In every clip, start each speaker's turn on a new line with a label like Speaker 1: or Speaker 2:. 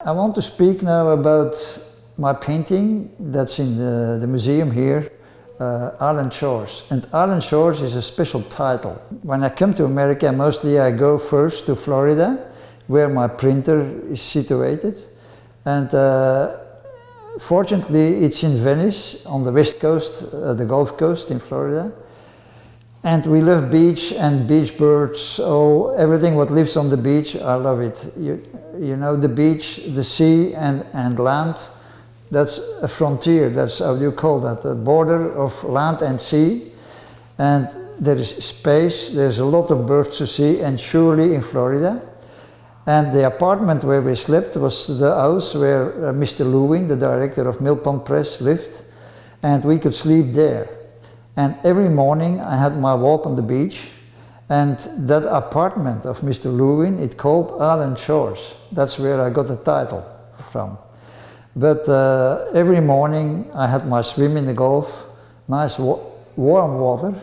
Speaker 1: I want to speak now about my painting that's in the museum here, Island Shores. And Island Shores is a special title. When I come to America, mostly I go first to Florida, where my printer is situated. And fortunately, it's in Venice, on the west coast, the Gulf Coast in Florida. And we love beach and beach birds, everything what lives on the beach, I love it. You know, the beach, the sea and land, that's a frontier, that's how you call that, a border of land and sea. And there is space, there's a lot of birds to see, and surely in Florida. And the apartment where we slept was the house where Mr. Lewin, the director of Mill Pond Press, lived, and we could sleep there. And every morning I had my walk on the beach, and that apartment of Mr. Lewin, it's called Island Shores. That's where I got the title from. But every morning I had my swim in the Gulf, nice warm water,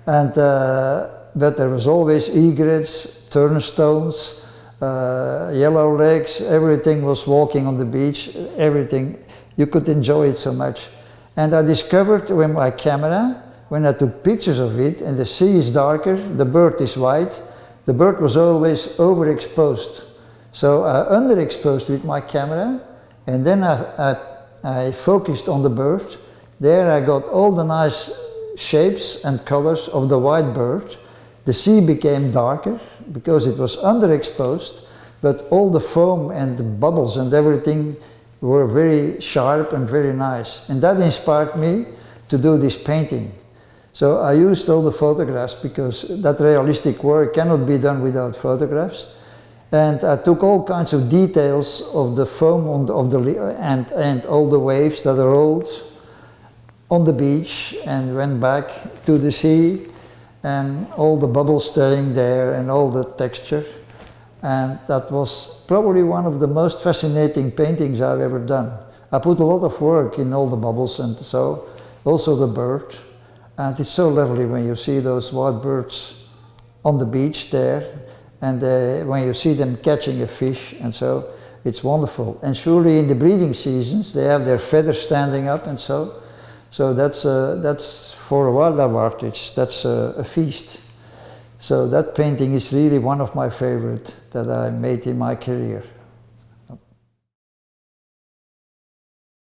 Speaker 1: and but there was always egrets, turnstones, yellow legs, everything was walking on the beach, everything. You could enjoy it so much. And I discovered with my camera, when I took pictures of it, and the sea is darker, the bird is white, the bird was always overexposed. So I underexposed with my camera, and then I focused on the bird. There I got all the nice shapes and colors of the white bird. The sea became darker because it was underexposed, but all the foam and the bubbles and everything were very sharp and very nice. And that inspired me to do this painting. So I used all the photographs because that realistic work cannot be done without photographs. And I took all kinds of details of the foam and all the waves that rolled on the beach and went back to the sea, and all the bubbles staying there and all the texture. And that was probably one of the most fascinating paintings I've ever done. I put a lot of work in all the bubbles, and so also the bird. And it's so lovely when you see those white birds on the beach there, and when you see them catching a fish, and so it's wonderful. And surely in the breeding seasons they have their feathers standing up, and so that's for a wildlife artist, that's a feast. So that painting is really one of my favorite that I made in my career.